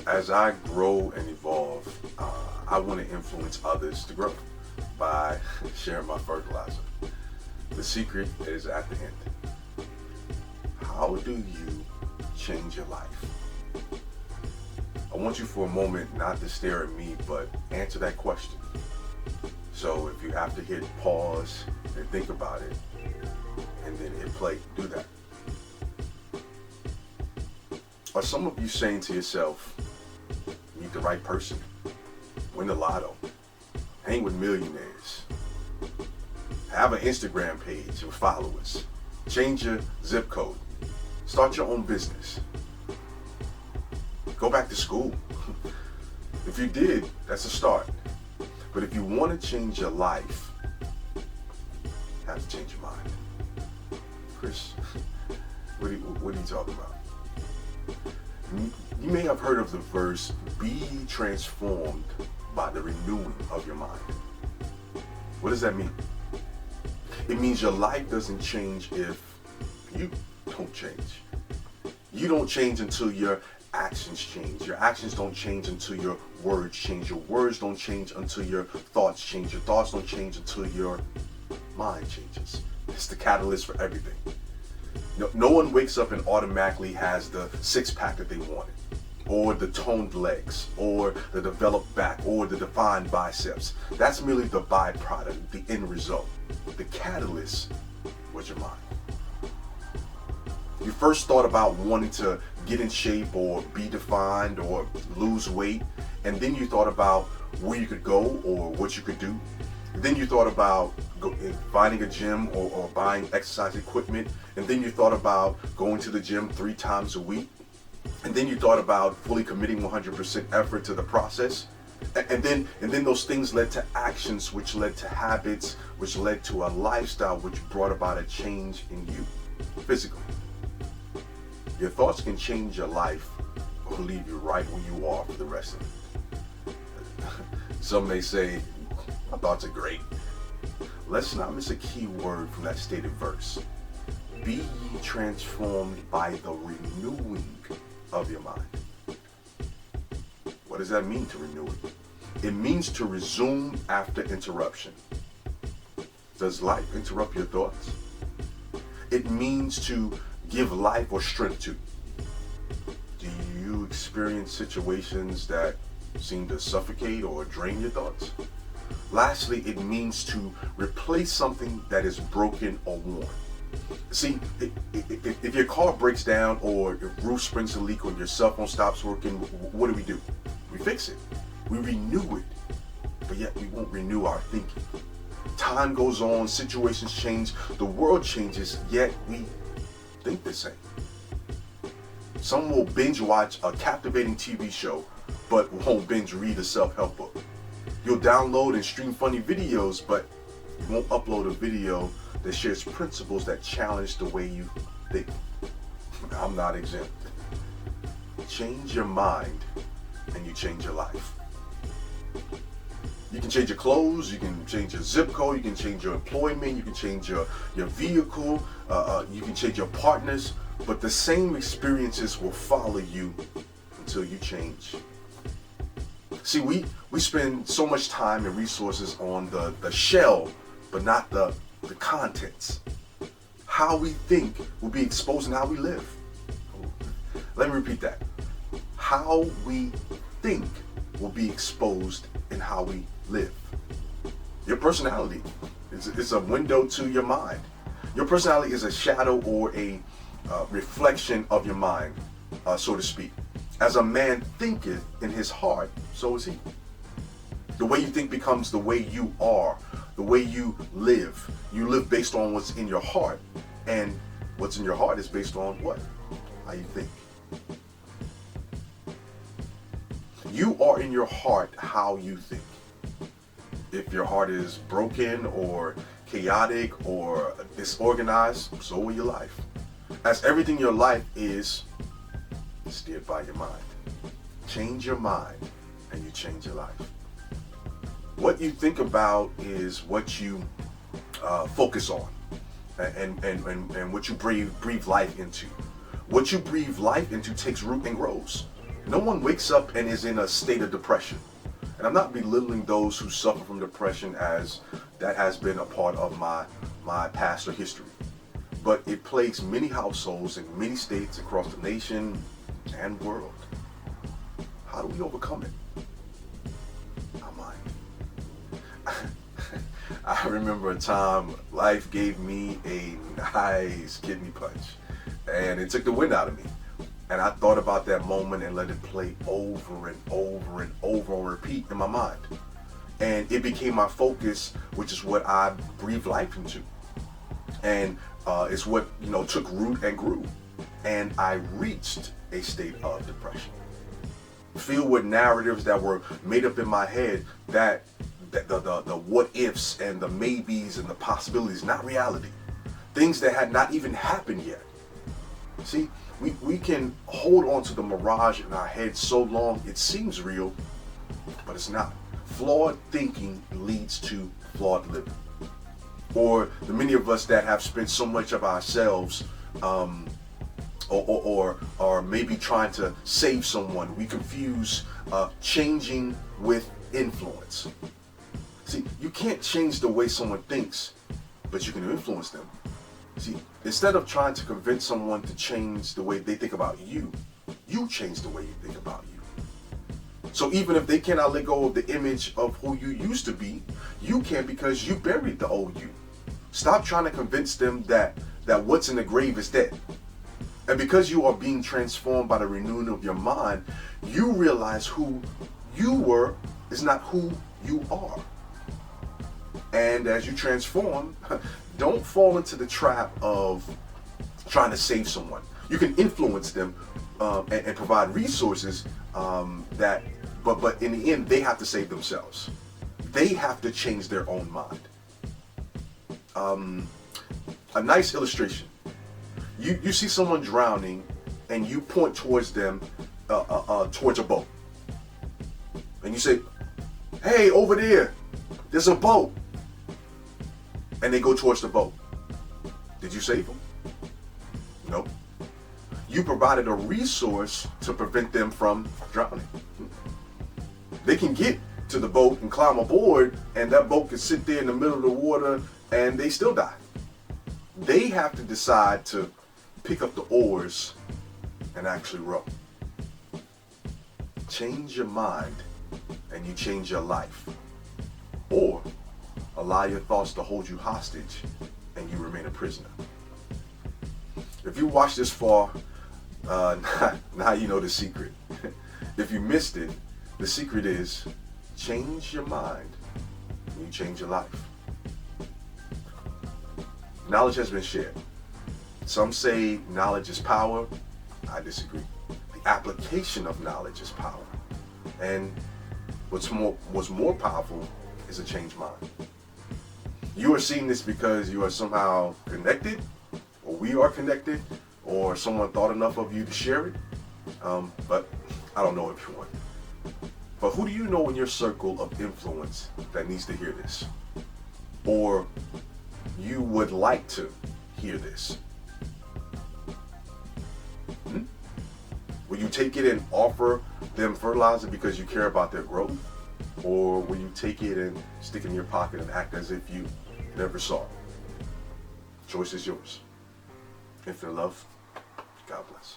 As I grow and evolve, I want to influence others to grow by sharing my fertilizer. The secret is at the end. How do you change your life? I want you for a moment not to stare at me, but answer that question. So if you have to hit pause and think about it, and then hit play, do that. Are some of you saying to yourself, meet the right person, win the lotto, hang with millionaires, have an Instagram page with followers, change your zip code, start your own business, go back to school? If you did, that's a start. But if you want to change your life, you have to change your mind. Chris, what are you talking about? You may have heard of the verse, be transformed by the renewing of your mind. What does that mean? It means your life doesn't change if you don't change. You don't change until your actions change. Your actions don't change until your words change. Your words don't change until your thoughts change. Your thoughts don't change until your mind changes. It's the catalyst for everything. No one wakes up and automatically has the six-pack that they wanted, or the toned legs, or the developed back, or the defined biceps. That's merely the byproduct, the end result. The catalyst was your mind. You first thought about wanting to get in shape or be defined or lose weight, and then you thought about where you could go or what you could do. Then you thought about finding a gym or buying exercise equipment, and then you thought about going to the gym 3 times a week, and then you thought about fully committing 100% effort to the process, and then those things led to actions, which led to habits, which led to a lifestyle, which brought about a change in you physically. Your thoughts can change your life or leave you right where you are for the rest of it. Some may say, my thoughts are great. Let's not miss a key word from that stated verse. Be ye transformed by the renewing of your mind. What does that mean, to renew it? It means to resume after interruption. Does life interrupt your thoughts? It means to give life or strength to. Do you experience situations that seem to suffocate or drain your thoughts? Lastly, it means to replace something that is broken or worn. See, if your car breaks down, or your roof springs a leak, or your cell phone stops working, what do? We fix it. We renew it. But yet we won't renew our thinking. Time goes on, situations change, the world changes, yet we think the same. Some will binge watch a captivating TV show, but won't binge read a self-help book. You'll download and stream funny videos, but you won't upload a video that shares principles that challenge the way you think. I'm not exempt. Change your mind and you change your life. You can change your clothes, you can change your zip code, you can change your employment, you can change your vehicle, you can change your partners, but the same experiences will follow you until you change. See, we spend so much time and resources on the shell, but not the contents. How we think will be exposed in how we live. Let me repeat that. How we think will be exposed in how we live. Your personality is a window to your mind. Your personality is a shadow or a reflection of your mind, so to speak. As a man thinketh in his heart, so is he. The way you think becomes the way you are, the way you live. You live based on what's in your heart, and what's in your heart is based on what? How you think. You are in your heart how you think. If your heart is broken or chaotic or disorganized, so will your life. As everything in your life is steered by your mind. Change your mind and you change your life. What you think about is what you focus on, and what you breathe life into. What you breathe life into takes root and grows. No one wakes up and is in a state of depression. And I'm not belittling those who suffer from depression, as that has been a part of my past or history. But it plagues many households in many states across the nation and world. How do we overcome it? Our mind. I remember a time life gave me a nice kidney punch, and it took the wind out of me. And I thought about that moment and let it play over and over and over on repeat in my mind. And it became my focus, which is what I breathed life into. And it's what, took root and grew. And I reached a state of depression, filled with narratives that were made up in my head, that the what ifs and the maybes and the possibilities, not reality. Things that had not even happened yet. See, we can hold on to the mirage in our head so long it seems real, but it's not. Flawed thinking leads to flawed living. Or the many of us that have spent so much of ourselves or maybe trying to save someone, we confuse changing with influence. See, you can't change the way someone thinks, but you can influence them. See, instead of trying to convince someone to change the way they think about you, you change the way you think about you. So even if they cannot let go of the image of who you used to be, you can, because you buried the old you. Stop trying to convince them that what's in the grave is dead. And because you are being transformed by the renewing of your mind, you realize who you were is not who you are. And as you transform, don't fall into the trap of trying to save someone. You can influence them and provide resources but in the end, they have to save themselves. They have to change their own mind. A nice illustration. You see someone drowning and you point towards them, towards a boat. And you say, "Hey, over there, there's a boat." And they go towards the boat. Did you save them? No. You provided a resource to prevent them from drowning. They can get to the boat and climb aboard, and that boat can sit there in the middle of the water and they still die. They have to decide to pick up the oars and actually row. Change your mind and you change your life. Or allow your thoughts to hold you hostage and you remain a prisoner. If you watched this far, now you know the secret. If you missed it, the secret is change your mind and you change your life. Knowledge has been shared. Some say knowledge is power. I disagree. The application of knowledge is power. And what's more powerful is a changed mind. You are seeing this because you are somehow connected, or we are connected, or someone thought enough of you to share it. But I don't know everyone. But who do you know in your circle of influence that needs to hear this? Or you would like to hear this? Will you take it and offer them fertilizer because you care about their growth? Or will you take it and stick it in your pocket and act as if you never saw it? Choice is yours. Infinite love. God bless.